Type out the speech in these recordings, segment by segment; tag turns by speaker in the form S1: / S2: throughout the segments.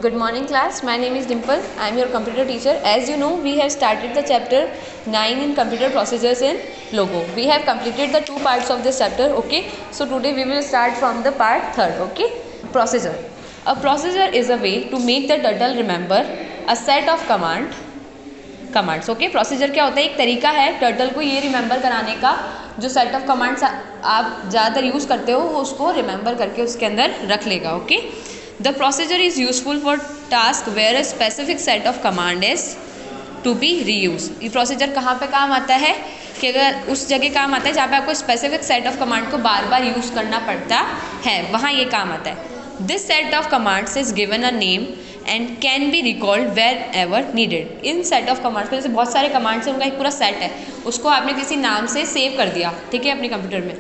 S1: Good morning class, my name is Dimple. I am your computer teacher. As you know, we have started the chapter 9 in computer procedures in Logo. We have completed the 2 parts of this chapter, okay. So today we will start from the part 3rd, okay. Procedure. A procedure is a way to make the turtle remember a set of commands okay. Procedure क्या होता है? एक तरीका है turtle को ये remember कराने का, जो सेट ऑफ कमांड्स आप ज़्यादातर यूज़ करते हो वो उसको रिमेंबर करके उसके अंदर रख लेगा. Okay. The procedure is useful for task where a specific set of command is to be reuse. ये प्रोसीजर कहाँ पे काम आता है? कि अगर उस जगह काम आता है जहाँ पे आपको स्पेसिफिक सेट ऑफ कमांड को बार बार यूज़ करना पड़ता है, वहाँ ये काम आता है. This set of commands is given a name and can be recalled wherever needed. इन सेट ऑफ कमांड्स में जैसे बहुत सारे कमांड्स हैं, उनका एक पूरा सेट है, उसको आपने किसी नाम से सेव कर दिया, ठीक है, अपने कंप्यूटर में.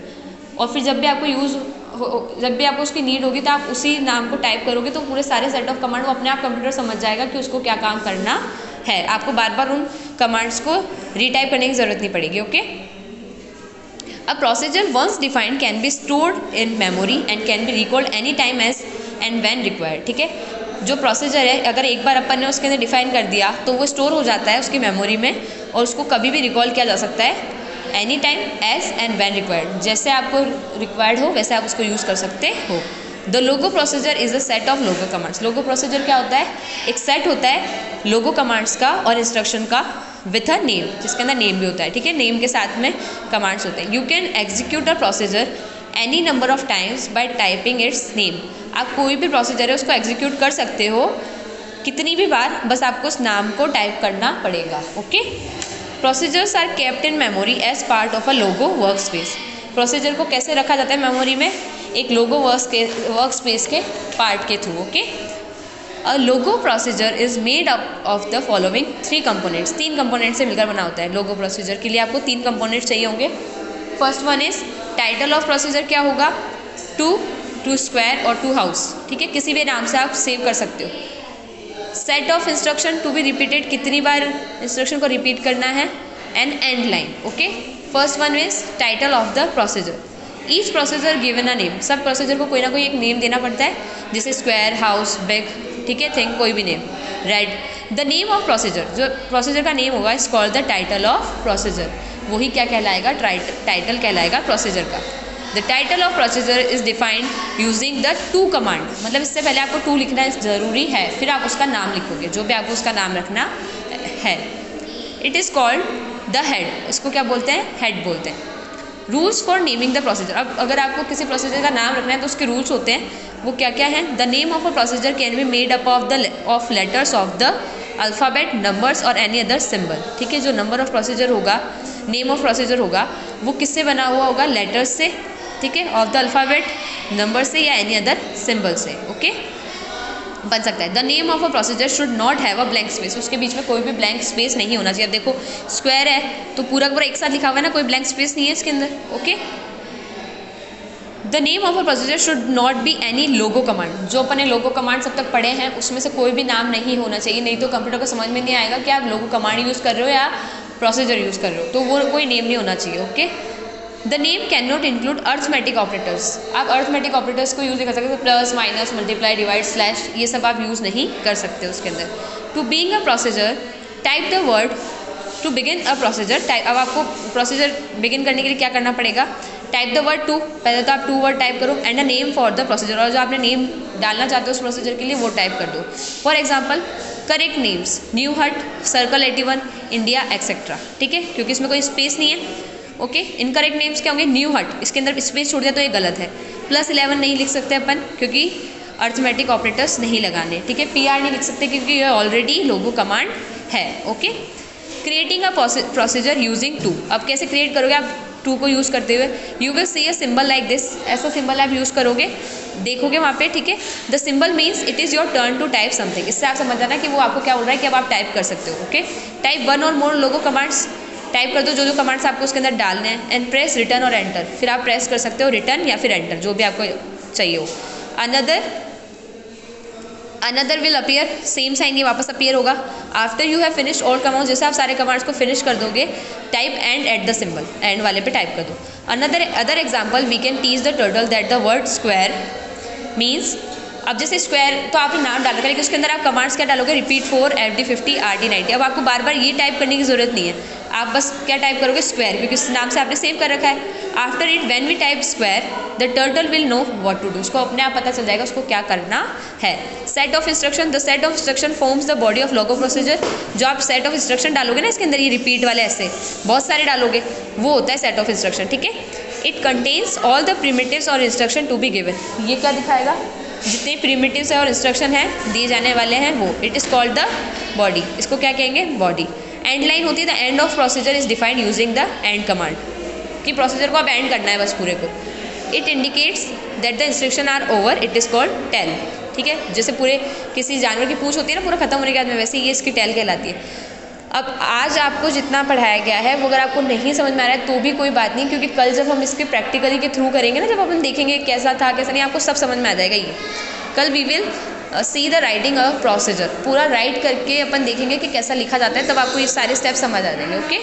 S1: और फिर जब भी आपको उसकी नीड होगी तो आप उसी नाम को टाइप करोगे तो पूरे सारे सेट ऑफ कमांड वो अपने आप कंप्यूटर समझ जाएगा कि उसको क्या काम करना है. आपको बार बार उन कमांड्स को रीटाइप करने की ज़रूरत नहीं पड़ेगी. Okay. A procedure once defined can be stored in memory and can be recalled any time as and when required. ठीक है, जो प्रोसीजर है अगर एक बार अपन ने उसके अंदर डिफाइन कर दिया तो वो स्टोर हो जाता है उसकी मेमोरी में और उसको कभी भी रिकॉल किया जा सकता है any time as and when required. जैसे आपको रिक्वायर्ड हो वैसे आप उसको यूज़ कर सकते हो. The logo procedure is a set of logo commands. Logo procedure क्या होता है? एक सेट होता है लोगो कमांड्स का और इंस्ट्रक्शन का विथ अ नेम, जिसके अंदर नेम भी होता है. ठीक है, नेम के साथ में कमांड्स होते हैं. You can execute a procedure any number of times bye typing it's name. आप कोई भी प्रोसीजर है उसको एग्जीक्यूट कर सकते हो कितनी भी बार, बस आपको उस नाम को टाइप करना पड़ेगा. Okay. Procedures are kept in memory as part of a logo work space. Procedure को कैसे रखा जाता है मेमोरी में? एक लोगो वर्क स्पेस के पार्ट के थ्रू. Okay. A logo procedure is made up of the following 3 components. 3 component से मिलकर बना होता है. लोगो प्रोसीजर के लिए आपको 3 कंपोनेंट्स चाहिए होंगे. First one is title of procedure. क्या होगा? टू स्क्वायर और टू हाउस. ठीक है, किसी भी नाम से आप सेव कर सकते हो. Set of instruction to be repeated, कितनी बार इंस्ट्रक्शन को रिपीट करना है. And end line. Okay. First one is title of the procedure. Each procedure given a name. सब प्रोसीजर को कोई ना कोई एक नेम देना पड़ता है, जैसे स्क्वायर, हाउस, बिग, ठीक है, थिंग, कोई भी name. Red. The name of procedure, जो प्रोसीजर का नेम होगा is called the title of procedure. वही क्या कहलाएगा? टाइटल कहलाएगा प्रोसीजर का. The title of procedure is defined using the two command. मतलब इससे पहले आपको टू लिखना ज़रूरी है, फिर आप उसका नाम लिखोगे, जो भी आपको उसका नाम रखना है. It is called the head. इसको क्या बोलते हैं? हेड बोलते हैं. Rules for naming the procedure. अब अगर आपको किसी प्रोसीजर का नाम रखना है तो उसके रूल्स होते हैं. वो क्या क्या हैं? The name of a procedure can be made up of letters of the alphabet, numbers और एनी अदर सिंबल. ठीक है, जो नंबर ऑफ प्रोसीजर होगा, नेम ऑफ प्रोसीजर होगा, वो किससे बना हुआ होगा? लेटर्स से. ठीक है, ऑफ द अल्फ़ाबेट, नंबर से या एनी अदर सिंबल से. ओके, बन सकता है. The name of a procedure should not have a blank space. उसके बीच में कोई भी ब्लैंक स्पेस नहीं होना चाहिए. अब देखो स्क्वायर है तो पूरा पूरा एक साथ लिखा हुआ है ना, कोई ब्लैंक स्पेस नहीं है इसके अंदर. Okay. The name of a procedure should not be any logo command. जो अपने लोगो कमांड सब तक पढ़े हैं उसमें से कोई भी नाम नहीं होना चाहिए, नहीं तो कंप्यूटर को समझ में नहीं आएगा कि आप लोगो कमांड यूज़ कर रहे हो या प्रोसीजर यूज़ कर रहे हो. तो वो कोई नेम नहीं होना चाहिए. Okay. The name can not include arithmetic operators. आप अर्थमेटिक ऑपरेटर्स को यूज़ नहीं कर सकते. Plus, minus, multiply, divide, slash, ये सब आप यूज़ नहीं कर सकते उसके अंदर. To being a procedure type the word to begin a procedure. अब आपको प्रोसीजर बिगिन करने के लिए क्या करना पड़ेगा? Type the word to. पहले तो आप टू वर्ड टाइप करो and a name for the procedure. और जो आपने नेम डालना चाहते हो उस प्रोसीजर के लिए वो टाइप कर दो. For example correct names new हट, सर्कल 81, इंडिया, एक्सेट्रा. ठीक है, क्योंकि इसमें कोई स्पेस नहीं है. ओके. इनकरेक्ट नेम्स क्या होंगे? न्यू हट, इसके अंदर स्पेस छोड़ दिया तो ये गलत है. +11 नहीं लिख सकते अपन क्योंकि अर्थमेटिक ऑपरेटर्स नहीं लगाने. ठीक है. PR नहीं लिख सकते क्योंकि ये ऑलरेडी लोगो कमांड है. Okay. Creating a procedure using to. अब कैसे क्रिएट करोगे आप टू को यूज़ करते हुए? You will see a symbol like this. ऐसा सिंबल आप यूज़ करोगे, देखोगे वहाँ पे. ठीक है. The symbol means it is your turn to type something. इससे आप समझ जाना कि वो आपको क्या बोल रहा है कि अब आप टाइप कर सकते हो. ओके. टाइप 1 और मोर लोगो कमांड्स. टाइप कर दो जो कमांड्स आपको उसके अंदर डालने हैं एंड प्रेस रिटर्न और एंटर. फिर आप प्रेस कर सकते हो रिटर्न या फिर एंटर, जो भी आपको चाहिए हो. Another will appear. Same sign ये वापस अपीयर होगा. After you have finished all commands. जैसे आप सारे कमांड्स को फिनिश कर दोगे, type end at the symbol. End वाले पे टाइप कर दो. Other example we can teach the turtle that the word square means अब जैसे स्क्वायर तो आप नाम डाल रखा है, लेकिन उसके अंदर आप कमांड्स क्या डालोगे, रिपीट 4 FD50 RD90। अब आपको बार बार ये टाइप करने की ज़रूरत नहीं है, आप बस क्या टाइप करोगे, स्क्वायर, क्योंकि इस नाम से आपने सेव कर रखा है। After it when we type square the turtle will know what to do, उसको अपने आप पता चल जाएगा उसको क्या करना है। Set of instruction, the set of instruction forms the body of logo procedure. जो आप सेट ऑफ इंस्ट्रक्शन डालोगे ना इसके अंदर, ये रिपीट वाले ऐसे बहुत सारे डालोगे, वो होता है सेट ऑफ इंस्ट्रक्शन, ठीक है। It contains all the primitives और इंस्ट्रक्शन टू बी गिवन, ये क्या दिखाएगा, जितने प्रिमिटिव्स और इंस्ट्रक्शन हैं दिए जाने वाले हैं वो। It is called the body, इसको क्या कहेंगे, बॉडी। एंड लाइन होती है the end of procedure is defined using the end command, कि प्रोसीजर को अब एंड करना है बस पूरे को। It indicates that the instruction are over, it is called tail, ठीक है। जैसे पूरे किसी जानवर की पूंछ होती है ना पूरा खत्म होने के बाद में, वैसे ये इसकी टेल कहलाती है। अब आज आपको जितना पढ़ाया गया है वो अगर आपको नहीं समझ में आ रहा है तो भी कोई बात नहीं, क्योंकि कल जब हम इसके प्रैक्टिकली के थ्रू करेंगे ना, जब अपन देखेंगे कैसा था कैसा नहीं, आपको सब समझ में आ जाएगा। ये कल we will see the writing of procedure, पूरा राइट करके अपन देखेंगे कि कैसा लिखा जाता है, तब आपको ये सारे स्टेप्स समझ आ जाएंगे। ओके।